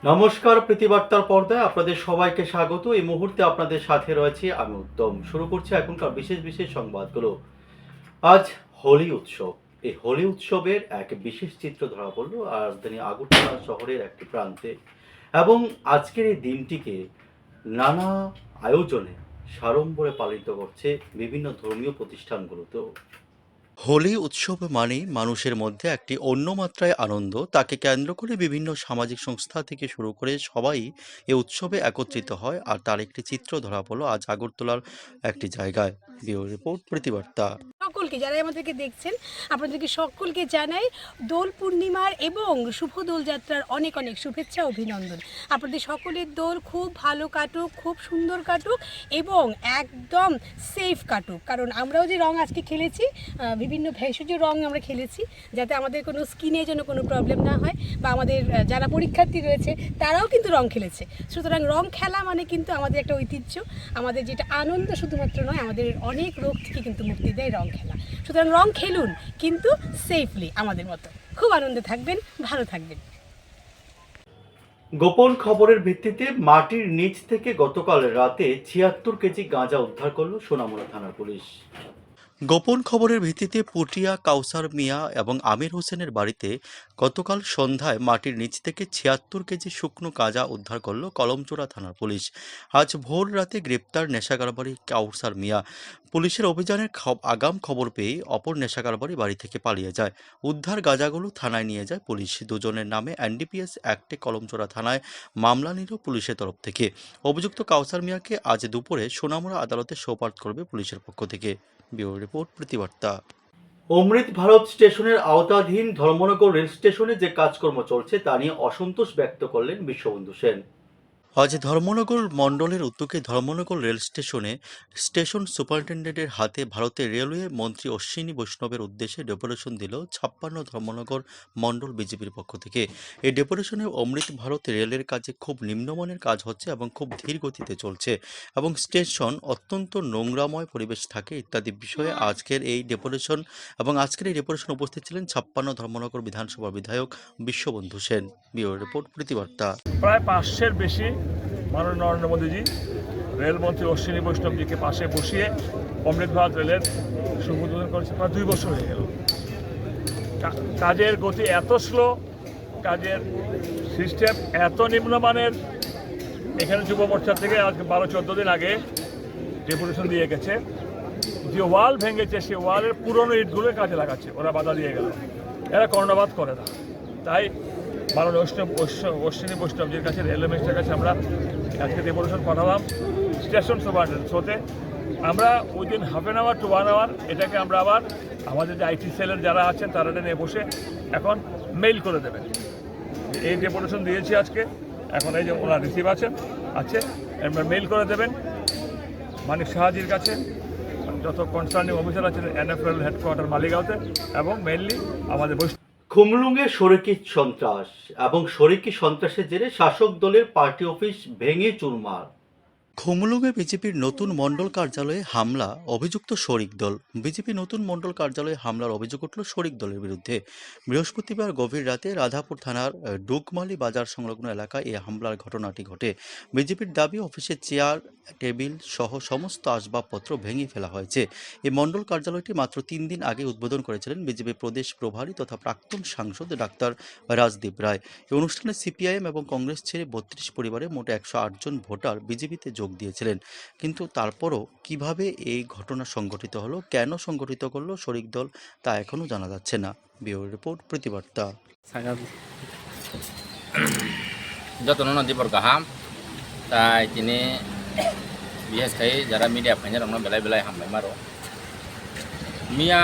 নমস্কার, প্রীতিবার্তার পর্দায় আপনাদের সবাইকে স্বাগত। এই মুহূর্তে আপনাদের সাথে রয়েছি আমি উত্তম। শুরু করছি এখনকার বিশেষ বিশেষ সংবাদগুলো। আজ হোলি উৎসব। এই হোলি উৎসবের এক বিশেষ চিত্র ধরা পড়লো রাজধানী আগরতলা শহরের একটি প্রান্তে, এবং আজকের এই দিনটিকে নানা আয়োজনে সাড়ম্বরে পালিত করছে বিভিন্ন ধর্মীয় প্রতিষ্ঠানগুলোতেও। হোলি উৎসব মানেই মানুষের মধ্যে একটি অন্য মাত্রায় আনন্দ। তাকে কেন্দ্র করে বিভিন্ন সামাজিক সংস্থা থেকে শুরু করে সবাই এ উৎসবে একত্রিত হয়, আর তার একটি চিত্র ধরা পড়লো আজ আগরতলার একটি জায়গায়। Bureau report, Prativarta. সকলকে যারা আমাদেরকে দেখছেন আপনাদেরকে সকলকে জানাই দোল পূর্ণিমার এবং শুভ দোলযাত্রার অনেক অনেক শুভেচ্ছা অভিনন্দন। আপনাদের সকলের দোল খুব ভালো কাটুক, খুব সুন্দর কাটুক এবং একদম সেফ কাটুক। কারণ আমরাও যে রং আজকে খেলেছি, বিভিন্ন ভেষজ রং আমরা খেলেছি, যাতে আমাদের কোনো স্কিনে যেন কোনো প্রবলেম না হয়, বা আমাদের যারা পরীক্ষার্থী রয়েছে তারাও কিন্তু রং খেলেছে। সুতরাং রং খেলা মানে কিন্তু আমাদের একটা ঐতিহ্য, আমাদের যেটা আনন্দ শুধুমাত্র নয়, আমাদের অনেক রোগ থেকে কিন্তু মুক্তি দেয় রং খেলা। সুতরাং রং খেলুন, কিন্তু সেফলি, আমাদের মতো। খুব আনন্দে থাকবেন, ভালো থাকবেন। গোপন খবরের ভিত্তিতে মাটির নিচ থেকে গতকাল রাতে ৭৬ কেজি গাঁজা উদ্ধার করলো সোনামুড়া থানার পুলিশ। গোপন খবরের ভিত্তিতে পুটিয়া কাউসার মিয়া এবং আমির হোসেনের বাড়িতে গতকাল সন্ধ্যায় মাটির নিচ থেকে ৭৬ কেজি শুকনো গাঁজা উদ্ধার করল কলমচোরা থানার পুলিশ। আজ ভোর রাতে গ্রেপ্তার নেশাকারবারি কাউসার মিয়া। পুলিশের অভিযানের আগাম খবর পেয়ে অপর নেশাকারবারি বাড়ি থেকে পালিয়ে যায়। উদ্ধার গাঁজাগুলো থানায় নিয়ে যায় পুলিশ। দুজনের নামে এনডিপিএস অ্যাক্টে কলমচোরা থানায় মামলা নিল পুলিশের তরফ থেকে। অভিযুক্ত কাউসার মিয়াকে আজ দুপুরে সোনামুড়া আদালতে সোপর্দ করবে পুলিশের পক্ষ থেকে। Bureau report, Prativarta. অমৃত ভারত স্টেশনের আওতাধীন ধর্মনগর রেল স্টেশনে যে কাজকর্ম চলছে তা নিয়ে অসন্তোষ ব্যক্ত করলেন বিশ্ববন্ধু সেন। আজ ধর্মনগর মণ্ডলের উদ্যোগে ধর্মনগর রেল স্টেশনে স্টেশন সুপারিনটেন্ডেন্টের হাতে ভারতের রেলওয়ে মন্ত্রী অশ্বিনী বৈষ্ণবের উদ্দেশ্যে ডেপুটেশন দিল ৫৬ ধর্মনগর মণ্ডল বিজেপির পক্ষ থেকে। এই ডেপুটেশনে অমৃত ভারত রেলের কাজে খুব নিম্নমানের কাজ হচ্ছে এবং খুব ধীর গতিতে চলছে, এবং স্টেশন অত্যন্ত নোংরাময় পরিবেশ থাকে ইত্যাদি বিষয়ে আজকের এই ডেপুটেশন উপস্থিত ছিলেন ৫৬ ধর্মনগর বিধানসভা বিধায়ক বিশ্ববন্ধু সেন। Bureau report, Prativarta. প্রায় ৫০০-এর বেশি মাননীয় নরেন্দ্র মোদীজি রেলমন্ত্রী অশ্বিনী বৈষ্ণবজিকে পাশে বসিয়ে অমৃত ভারত রেলের শুভ উদ্বোধন করেছে। প্রায় ২ বছর হয়ে গেল। কাজের গতি এত স্লো, কাজের সিস্টেম এত নিম্নমানের। এখানে যুব মোর্চা থেকে আজকে ১২-১৪ দিন আগে ডেপুটেশন দিয়ে গেছে, যে ওয়াল ভেঙেছে সে ওয়ালের পুরনো ইটগুলো কাজে লাগাচ্ছে, ওরা বাধা দিয়ে গেল। এরা কর্ণপাত করে না। তাই মাননীয় অশ্বিনী বৈষ্ণবজির কাছে, রেলওয়ে মিনিস্টারের কাছে আমরা আজকে ডেপুটেশন পাঠালাম স্টেশন সুপারিনটেন্ডেন্ট হতে। আমরা within half an hour to 1 hour এটাকে আমরা আবার আমাদের যে আইটি সেলের যারা আছেন তারা নিয়ে বসে এখন মেইল করে দেবেন। এই ডেপুটেশন দিয়েছি আজকে, এখন এই যে ওনার রিসিভ আছে এবার মেইল করে দেবেন মানিক সাহাজির কাছে, যত কনসার্নিং অফিসার আছেন এনএফএল হেডকোয়ার্টার মালিগাঁওতে, এবং মেইনলি আমাদের খুমলুঙে শরিকি সন্ত্রাস এবং শরিকি সন্ত্রাসের জেরে শাসক দলের পার্টি অফিস ভেঙে চুরমার। খুমলুঙে বিজেপির নতুন মণ্ডল কার্যালয়ে হামলা, অভিযুক্ত শরিক দল। বিজেপি নতুন মণ্ডল কার্যালয়ে হামলার অভিযোগ উঠল শরিক দলের বিরুদ্ধে। বৃহস্পতিবার গভীর রাতে রাধাপুর থানার ডুগমালি বাজার সংলগ্ন এলাকায় এই হামলার ঘটনাটি ঘটে। বিজেপির দাবি, অফিসের চেয়ার, টেবিল সহ সমস্ত আসবাবপত্র ভেঙে ফেলা হয়েছে। এই মণ্ডল কার্যালয়টি মাত্র ৩ দিন আগে উদ্বোধন করেছিলেন বিজেপি প্রদেশ প্রভারী তথা প্রাক্তন সাংসদ ডাক্তার রাজদীপ রায়। এই অনুষ্ঠানে সিপিআইএম এবং কংগ্রেস ছেড়ে ৩২ পরিবারে মোট ১০৮ জন ভোটার বিজেপিতে যোগ দিয়েছিলেন। কিন্তু তারপরও কিভাবে এই ঘটনা সংঘটিত হলো, কেন সংঘটিত করলো শরিক দল, তা এখনও জানা যাচ্ছে না। Bureau report, Prativarta. যতন নদীবর গাহাম তাই তিনি বিশেষ খাই যারা মিডিয়া ফাইনাল আমরা বেলায় বেলায় হামবাই মারো মিয়া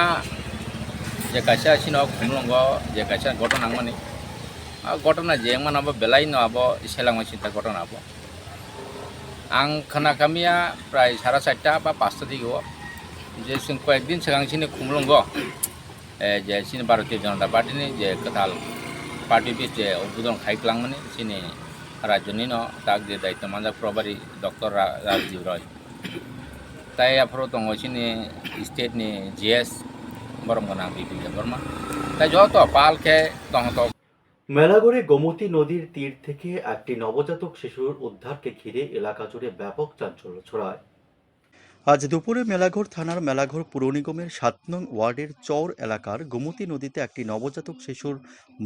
যে কাছে আছি ন খুমলঙ্গ যে কাছে ঘটনা মানে ঘটনা যে মানাবো বেলাই নাবো সেলাং চিন্তা ঘটনা আবো आं खोनाखामिया प्राय 4:30 बा 5टा दिगो जे जों कয়েকদিন सिगांसिनो खुमलंग जे सिनि भारतीय जनता पार्टीनि जे कथाल पार्टी अफिस जे उद्बोधन खालामनानै सिनि राज्यनि न दाग जे दायित्व मानजाग प्रभारी डक्टर राजदीप रॉय ताई आफोराव दङ सिनि स्टेटनि जीएस बरमगोनां बिपि बर्मा ताई जत पालखे दङ মেলাঘরে গোমতী নদীর তীর থেকে একটি নবজাতক শিশুর উদ্ধারকে ঘিরে এলাকা জুড়ে ব্যাপক চাঞ্চল্য ছড়ায়। আজ দুপুরে মেলাঘর থানার মেলাঘর পুর নিগমের ৭ নং ওয়ার্ডের চর এলাকার গোমতী নদীতে একটি নবজাতক শিশুর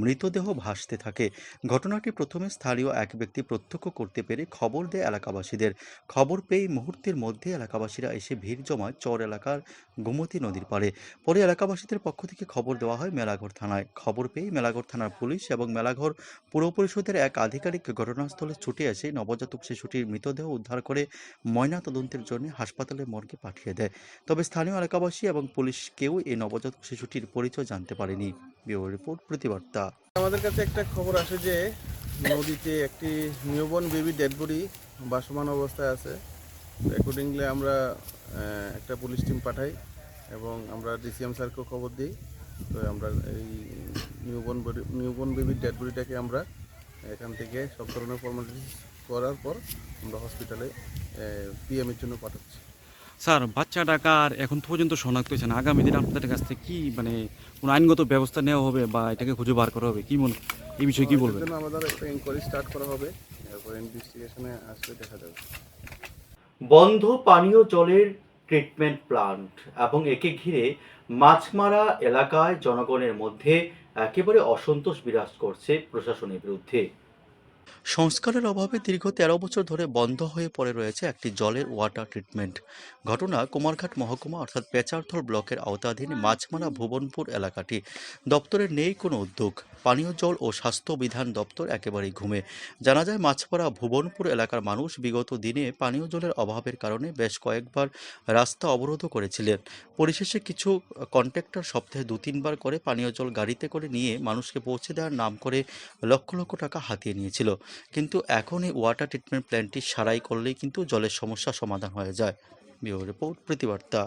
মৃতদেহ ভাসতে থাকে। ঘটনাটি প্রথমে স্থানীয় এক ব্যক্তি প্রত্যক্ষ করতে পেরে খবর দেয় এলাকাবাসীদের। খবর পেয়ে মুহূর্তের মধ্যে এলাকাবাসীরা এসে ভিড় জমায় চর এলাকার গোমতী নদীর পাড়ে। পরে এলাকাবাসীদের পক্ষ থেকে খবর দেওয়া হয় মেলাঘর থানায়। খবর পেয়ে মেলাঘর থানার পুলিশ এবং মেলাঘর পুর পরিষদের এক আধিকারিক ঘটনাস্থলে ছুটে এসে নবজাতক শিশুটির মৃতদেহ উদ্ধার করে ময়নাতদন্তের জন্য হাসপাতালে মর্গে পাঠিয়ে দেয়। তবে স্থানীয় এলাকাবাসী এবং পুলিশ কেউ এই নবজাতক শিশুটির পরিচয় জানতে পারেনি। Bureau report, Prativarta. আমাদের কাছে একটা খবর আসে যে নদীতে একটি নিউবর্ন বেবি ডেড বডি ভাসমান অবস্থায় আছে। অ্যাকর্ডিংলি আমরা একটা পুলিশ টিম পাঠাই এবং আমরা ডিসিএম স্যারকেও খবর দিই। তো আমরা এই নিউবর্ন বেবি ডেড বডিটাকে আমরা এখান থেকে সব ধরনের ফর্মালিটিস করার পর আমরা হসপিটালে পিএমের জন্য পাঠাচ্ছি। স্যার, বাচ্চাটাকার এখন পর্যন্ত শনাক্ত হয়েছে না। আগামী দিন আপনাদের কাছ থেকে কি কোনো আইনগত ব্যবস্থা নেওয়া হবে বা এটাকে খুঁজে বার করা হবে, কি মনে এই বিষয়ে কি বলবেন? আমাদের একটা ইনকোয়ারি স্টার্ট করা হবে, এরপর ইনভেস্টিগেশনে আসলে দেখা যাবে। বন্ধ পানীয় জলের ট্রিটমেন্ট প্লান্ট এবং একে ঘিরে মাছমারা এলাকায় জনগণের মধ্যে একেবারে অসন্তোষ বিরাজ করছে প্রশাসনের বিরুদ্ধে। সংস্কারের অভাবে দীর্ঘ ১৩ বছর ধরে বন্ধ হয়ে পড়ে রয়েছে একটি জলের ওয়াটার ট্রিটমেন্ট। ঘটনা কুমারঘাট মহকুমা অর্থাৎ পেচারথল ব্লকের আওতাধীন মাছমারা ভুবনপুর এলাকাটি। দপ্তরের নেই কোনো উদ্যোগ। পানীয় জল ও স্বাস্থ্য বিধান দপ্তর একেবারেই ঘুমে। জানা যায় মাছপাড়া ভুবনপুর এলাকার মানুষ বিগত দিনে পানীয় জলের অভাবের কারণে বেশ কয়েকবার রাস্তা অবরোধও করেছিলেন। পরিশেষে কিছু কন্ট্রাক্টর সপ্তাহে ২-৩ বার করে পানীয় জল গাড়িতে করে নিয়ে মানুষকে পৌঁছে দেওয়ার নাম করে লক্ষ লক্ষ টাকা হাতিয়ে নিয়েছিল। কিন্তু এখন এই ওয়াটার ট্রিটমেন্ট প্ল্যান্টটি সারাই করলেই কিন্তু জলের সমস্যা সমাধান হয়ে যায়। Bureau report, Prativarta.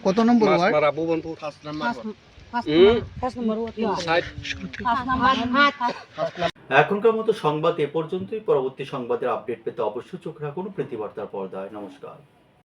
কত নম্বর ওয়ার্ড? এখনকার মতো সংবাদ এ পর্যন্তই। পরবর্তী সংবাদের আপডেট পেতে অবশ্যই চোখ রাখুন প্রতিবার্তার পর্দায়। নমস্কার।